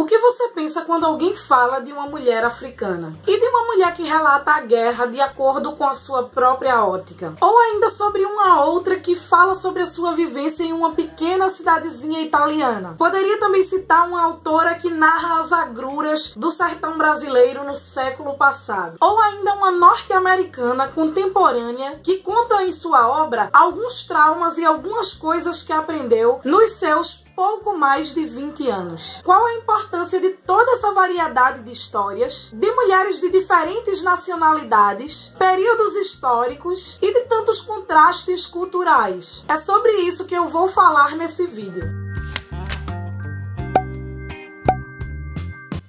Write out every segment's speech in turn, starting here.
que você pensa quando alguém fala de uma mulher africana? E de uma mulher que relata a guerra de acordo com a sua própria ótica? Ou ainda sobre uma outra que fala sobre a sua vivência em uma pequena cidadezinha italiana? Poderia também citar uma autora que narra as agruras do sertão brasileiro no século passado. Ou ainda uma norte-americana contemporânea que conta em sua obra alguns traumas e algumas coisas que aprendeu nos seus pouco mais de 20 anos. Qual a importância de toda essa variedade de histórias, de mulheres de diferentes nacionalidades, períodos históricos e de tantos contrastes culturais? É sobre isso que eu vou falar nesse vídeo.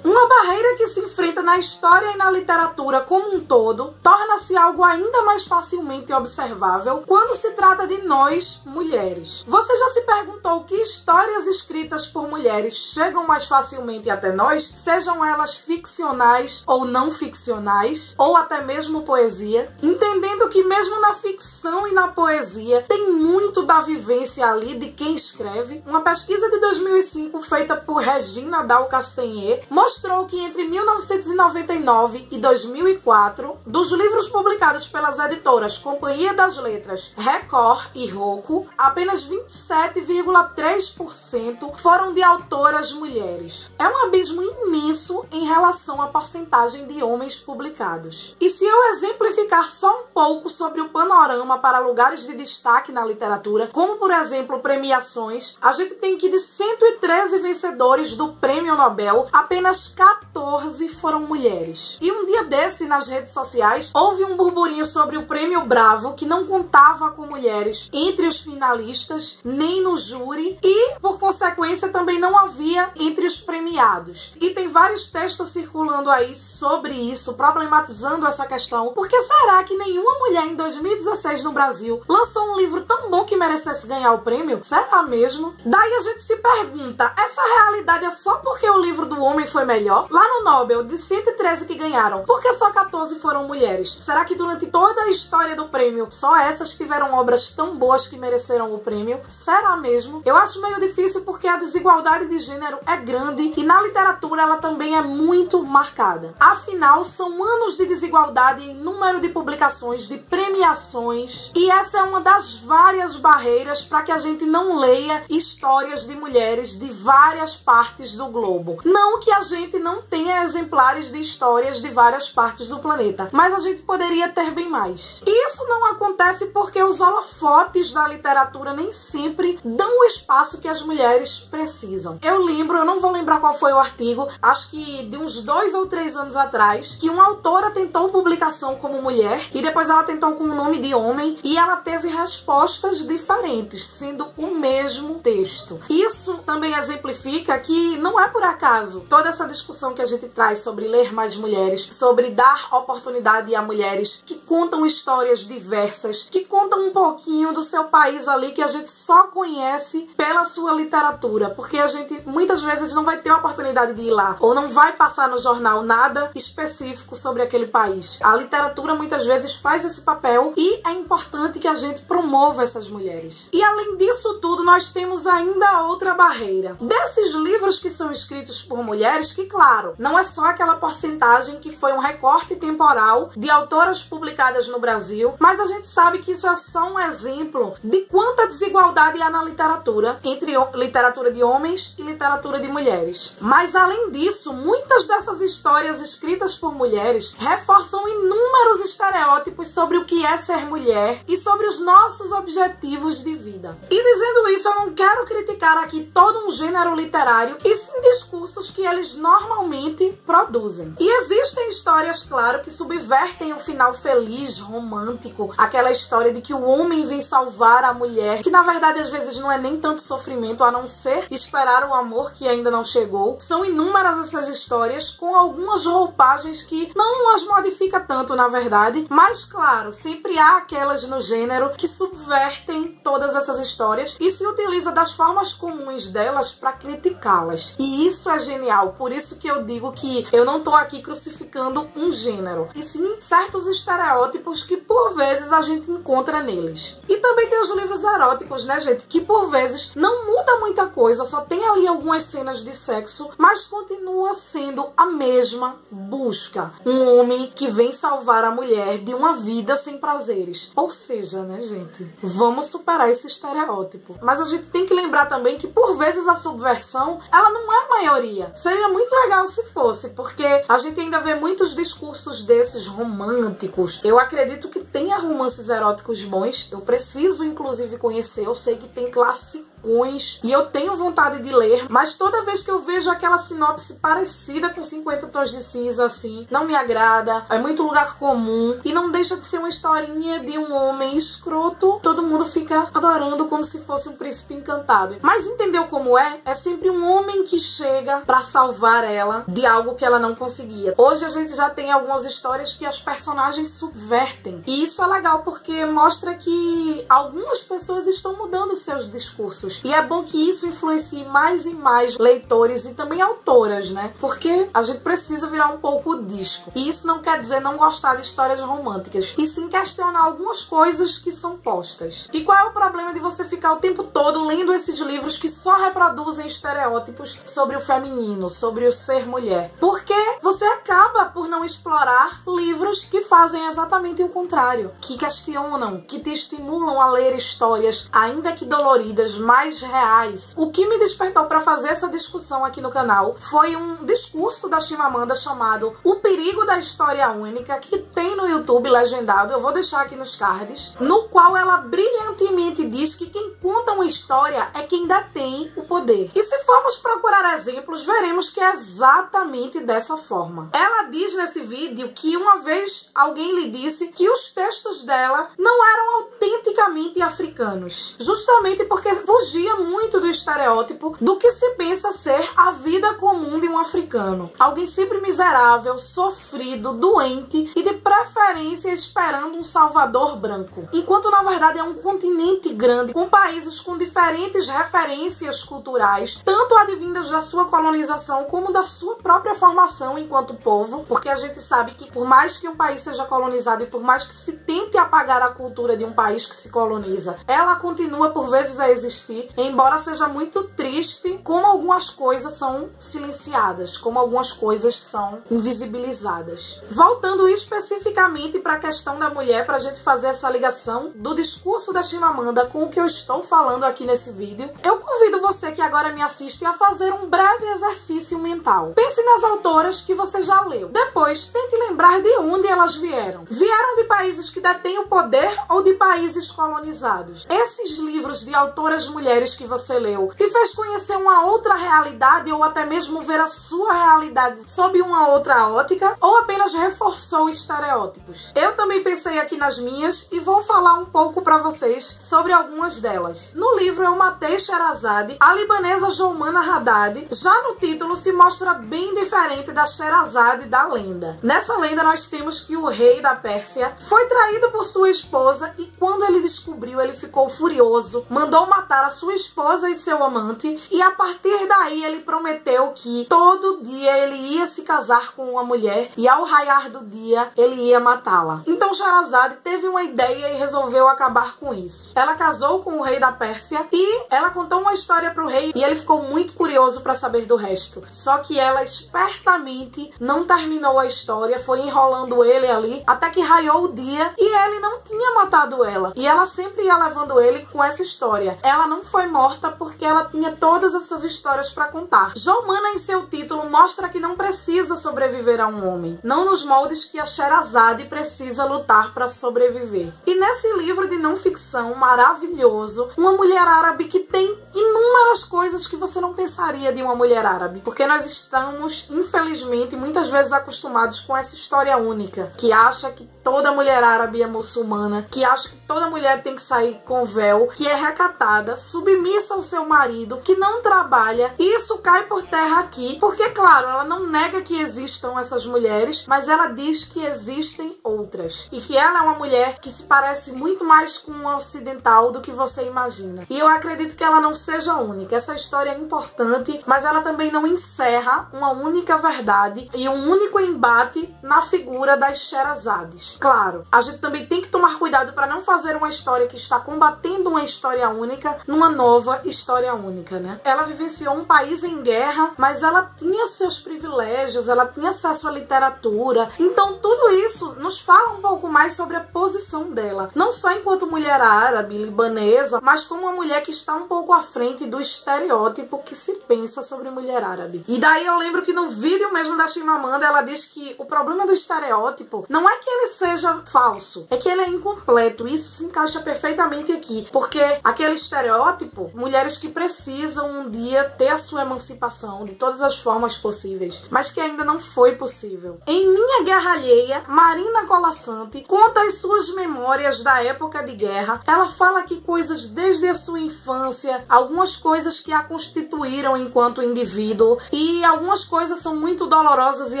Uma barreira que se enfrenta na história e na literatura como um todo torna-se algo ainda mais facilmente observável quando se trata de nós, mulheres. Você já se perguntou que histórias escritas por mulheres chegam mais facilmente até nós, sejam elas ficcionais ou não ficcionais, ou até mesmo poesia? Entendendo que mesmo na ficção e na poesia tem muito da vivência ali de quem escreve, uma pesquisa de 2005 feita por Regina Dal Castanher mostrou que entre 1999 e 2004, dos livros publicados pelas editoras Companhia das Letras, Record e Rocco, apenas 27,3% foram de autoras mulheres. É um abismo imenso em relação à porcentagem de homens publicados. E se eu exemplificar só um pouco sobre o panorama para lugares de destaque na literatura, como por exemplo premiações, a gente tem que de 113 vencedores do Prêmio Nobel, apenas 14 foram mulheres. E um dia desse, nas redes sociais, houve um burburinho sobre o Prêmio Bravo, que não contava com mulheres entre os finalistas, nem no júri, e, por consequência, também não havia entre os premiados. E tem vários textos circulando aí sobre isso, problematizando essa questão. Por que será que nenhuma mulher em 2016 no Brasil lançou um livro tão bom que merecesse ganhar o prêmio? Será mesmo? Daí a gente se pergunta, essa realidade é só porque o livro do homem foi melhor? Lá no Nobel, de 113 que ganharam, por que só 14 foram mulheres? Será que durante toda a história do prêmio, só essas tiveram obras tão boas que mereceram o prêmio? Será mesmo? Eu acho meio difícil porque a desigualdade de gênero é grande e na literatura ela também é muito marcada. Afinal, são anos de desigualdade em número de publicações, de premiações, e essa é uma das várias barreiras para que a gente não leia histórias de mulheres de várias partes do globo. Não que a gente não tenha exemplares de histórias de várias partes do planeta, mas a gente poderia ter bem mais. E isso não acontece porque os holofotes da literatura nem sempre dão o espaço que as mulheres precisam. Eu não vou lembrar qual foi o artigo, acho que de uns 2 ou 3 anos atrás, que uma autora tentou publicação como mulher e depois ela tentou com o nome de homem e ela teve respostas diferentes, sendo o mesmo texto. Isso também exemplifica que não é por acaso toda essa discussão que a gente traz sobre ler mais mulheres, sobre dar oportunidade a mulheres que contam histórias diversas, que contam um pouquinho do seu país ali que a gente só conhece pela sua literatura, porque a gente muitas vezes não vai ter a oportunidade de ir lá, ou não vai passar no jornal nada específico sobre aquele país. A literatura muitas vezes faz esse papel e é importante que a gente promova essas mulheres. E além disso tudo, nós temos ainda outra barreira. Desses livros que são escritos por mulheres, que claro, não é só aquela porcentagem que foi um recorte temporal de autoras publicadas no Brasil, mas a gente sabe que isso é só um exemplo de quanta desigualdade há na literatura entre literatura de homens e literatura de mulheres. Mas além disso, muitas dessas histórias escritas por mulheres reforçam inúmeros estereótipos sobre o que é ser mulher e sobre os nossos objetivos de vida. E dizendo isso, eu não quero criticar aqui todo um gênero literário e sim discursos que eles normalmente produzem. E existem histórias, claro, que subvertem o final feliz, romântico, aquela história de que o homem vem salvar a mulher, que na verdade às vezes não é nem tanto sofrimento, a não ser esperar o amor que ainda não chegou. São inúmeras essas histórias com algumas roupagens que não as modifica tanto, na verdade, mas claro, sempre há aquelas no gênero que subvertem todas essas histórias e se utiliza das formas comuns delas para criticá-las. E isso é genial, por isso que que eu digo que eu não tô aqui crucificando um gênero, e sim certos estereótipos que por vezes a gente encontra neles. E também tem os livros eróticos, né, gente, que por vezes não muda muita coisa, só tem ali algumas cenas de sexo, mas continua sendo a mesma busca. Um homem que vem salvar a mulher de uma vida sem prazeres. Ou seja, né, gente, vamos superar esse estereótipo. Mas a gente tem que lembrar também que por vezes a subversão, ela não é a maioria. Seria muito legal se fosse, porque a gente ainda vê muitos discursos desses românticos. Eu acredito que tenha romances eróticos bons. Eu preciso, inclusive, conhecer. Eu sei que tem classicões e eu tenho vontade de ler, mas toda vez que eu vejo aquela sinopse parecida com 50 Tons de Cinza, assim, não me agrada. É muito lugar comum e não deixa de ser uma historinha de um homem escroto. Todo mundo fica adorando como se fosse um príncipe encantado. Mas entendeu como é? É sempre um homem que chega pra salvar ela de algo que ela não conseguia. Hoje a gente já tem algumas histórias que as personagens subvertem. E isso é legal porque mostra que algumas pessoas estão mudando seus discursos. E é bom que isso influencie mais e mais leitores e também autoras, né? Porque a gente precisa virar um pouco o disco. E isso não quer dizer não gostar de histórias românticas, e sim questionar algumas coisas que são postas. E qual é o problema de você ficar o tempo todo lendo esses livros que só reproduzem estereótipos sobre o feminino, sobre o ser mulher? Porque você acaba por não explorar livros que fazem exatamente o contrário, que questionam, que te estimulam a ler histórias, ainda que doloridas, mais reais. O que me despertou para fazer essa discussão aqui no canal foi um discurso da Chimamanda chamado O Perigo da História Única, que tem no YouTube legendado, eu vou deixar aqui nos cards, no qual ela brilhantemente diz que quem conta uma história é quem detém o poder. E se formos procurar exemplos, veremos que é exatamente dessa forma. Ela diz nesse vídeo que uma vez alguém lhe disse que os textos dela não eram autenticamente africanos, justamente porque fugia muito do estereótipo do que se pensa ser a vida comum de um africano. Alguém sempre miserável, sofrido, doente e de preferência esperando um salvador branco. Enquanto na verdade é um continente grande, com países com diferentes referências culturais, tanto advindas da sua colonização como da sua própria formação enquanto povo, porque a gente sabe que por mais que um país seja colonizado e por mais que se tente apagar a cultura de um país que se coloniza, ela continua por vezes a existir, embora seja muito triste como algumas coisas são silenciadas, como algumas coisas são invisibilizadas. Voltando especificamente para a questão da mulher, para a gente fazer essa ligação do discurso da Chimamanda com o que eu estou falando aqui nesse vídeo, eu convido você que agora me assiste a fazer um breve exercício mental. Pense nas autoras que você já leu. Depois, tente lembrar de onde elas vieram. Vieram de países que detêm o poder ou de países colonizados? Esses livros de autoras mulheres que você leu te fez conhecer uma outra realidade ou até mesmo ver a sua realidade sob uma outra ótica, ou apenas reforçou estereótipos? Eu também pensei aqui nas minhas e vou falar um pouco para vocês sobre algumas delas. No livro Eu Matei Sherazade, a libanesa Jomana Haddad, já no título se mostra bem diferente da Sherazade da lenda. Nessa lenda nós temos que o rei da Pérsia foi traído por sua esposa e quando ele descobriu ele ficou furioso, mandou matar a sua esposa e seu amante, e a partir daí ele prometeu que todo dia ele ia se casar com uma mulher e ao raiar do dia ele ia matá-la. Então Sherazade teve uma ideia e resolveu acabar com isso. Ela casou com o rei da Pérsia e ela contou uma história pro rei e ele ficou muito curioso para saber do resto. Só que ela espertamente não terminou a história, foi enrolando ele ali até que raiou o dia e ele não tinha matado ela. E ela sempre ia levando ele com essa história. Ela não foi morta porque ela tinha todas essas histórias para contar. Jomana, em seu título, mostra que não precisa sobreviver a um homem, não nos moldes que a Sherazade precisa lutar para sobreviver. E nesse livro de não ficção maravilhoso, uma mulher árabe que tem inúmeras coisas que você não pensaria de uma mulher árabe, porque nós estamos, infelizmente, muitas vezes acostumados com essa história única, que acha que toda mulher árabe é muçulmana, que acha que toda mulher tem que sair com véu, que é recatada, submissa ao seu marido, que não trabalha. Isso cai por terra aqui, porque, claro, ela não nega que existam essas mulheres, mas ela diz que existem outras. E que ela é uma mulher que se parece muito mais com uma ocidental do que você imagina. E eu acredito que ela não seja única. Essa história é importante, mas ela também não encerra uma única verdade e um único embate na figura das Sherazades. Claro, a gente também tem que tomar cuidado para não fazer uma história que está combatendo uma história única numa nova história única, né? Ela vivenciou um país em guerra, mas ela tinha seus privilégios, ela tinha acesso à literatura. Então tudo isso nos fala um pouco mais sobre a posição dela, não só enquanto mulher árabe, libanesa, mas como uma mulher que está um pouco à frente do estereótipo que se pensa sobre mulher árabe. E daí eu lembro que no vídeo mesmo da Chimamanda ela diz que o problema do estereótipo não é que ele seja falso, é que ele é incompleto. Isso se encaixa perfeitamente aqui, porque aquele estereótipo, mulheres que precisam um dia ter a sua emancipação de todas as formas possíveis, mas que ainda não foi possível. Em Minha Guerra Alheia, Marina Colasanti conta as suas memórias da época de guerra. Ela fala que coisas desde a sua infância, algumas coisas que a constituíram enquanto indivíduo, e algumas coisas são muito dolorosas, e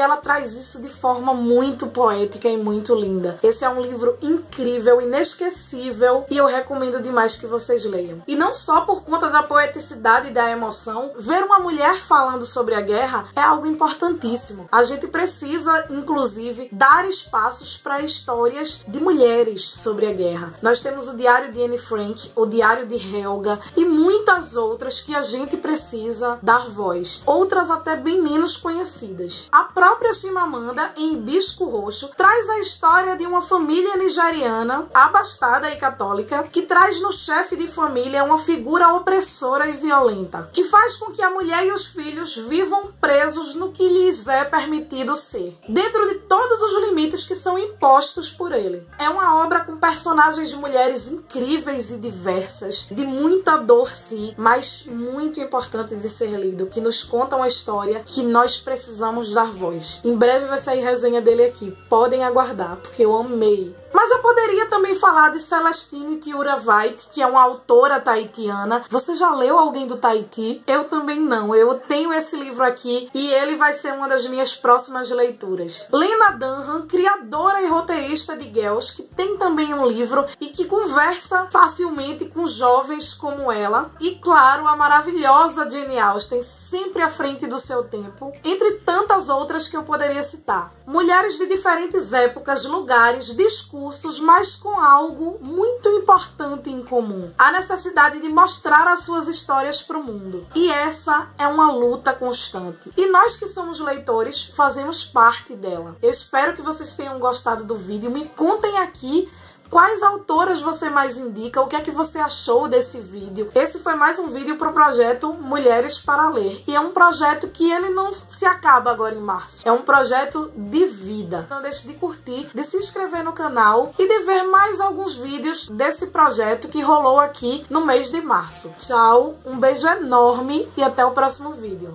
ela traz isso de forma muito poética e muito linda. Esse é um livro incrível, inesquecível, e eu recomendo demais que vocês leiam. E não só por conta da poeticidade e da emoção, ver uma mulher falando sobre a guerra é algo importantíssimo. A gente precisa, inclusive, dar espaços para histórias de mulheres sobre a guerra. Nós temos o Diário de Anne Frank, o Diário de Helga e muitas outras que a gente precisa dar voz. Outras até bem menos conhecidas. A própria Chimamanda, em Hibisco Roxo, traz a história de uma família nigeriana, abastada e católica, que traz no chefe de família uma figura opressora e violenta, que faz com que a mulher e os filhos vivam presos no que lhes é permitido ser, dentro de todos os limites que são impostos por ele. É uma obra com personagens de mulheres incríveis e diversas, de muita dor sim, mas muito importante de ser lido, que nos conta uma história que nós precisamos dar voz. Em breve vai sair resenha dele aqui, podem aguardar, porque eu amei. Mas eu poderia também falar de Celestine Tiura White, que é uma autora tahitiana. Você já leu Alguém do Tahiti? Eu também não. Eu tenho esse livro aqui e ele vai ser uma das minhas próximas leituras. Lena Dunham, criadora e roteirista de Girls, que tem também um livro e que conversa facilmente com jovens como ela. E claro, a maravilhosa Jane Austen, sempre à frente do seu tempo, entre tantas outras que eu poderia citar. Mulheres de diferentes épocas, lugares, discursos, mas com algo muito importante em comum: a necessidade de mostrar as suas histórias para o mundo. E essa é uma luta constante. E nós que somos leitores fazemos parte dela. Eu espero que vocês tenham gostado do vídeo. Me contem aqui quais autoras você mais indica, o que é que você achou desse vídeo. Esse foi mais um vídeo para o projeto Mulheres para Ler. E é um projeto que ele não se acaba agora em março. É um projeto de vida. Não deixe de curtir, de se inscrever no canal e de ver mais alguns vídeos desse projeto que rolou aqui no mês de março. Tchau, um beijo enorme e até o próximo vídeo.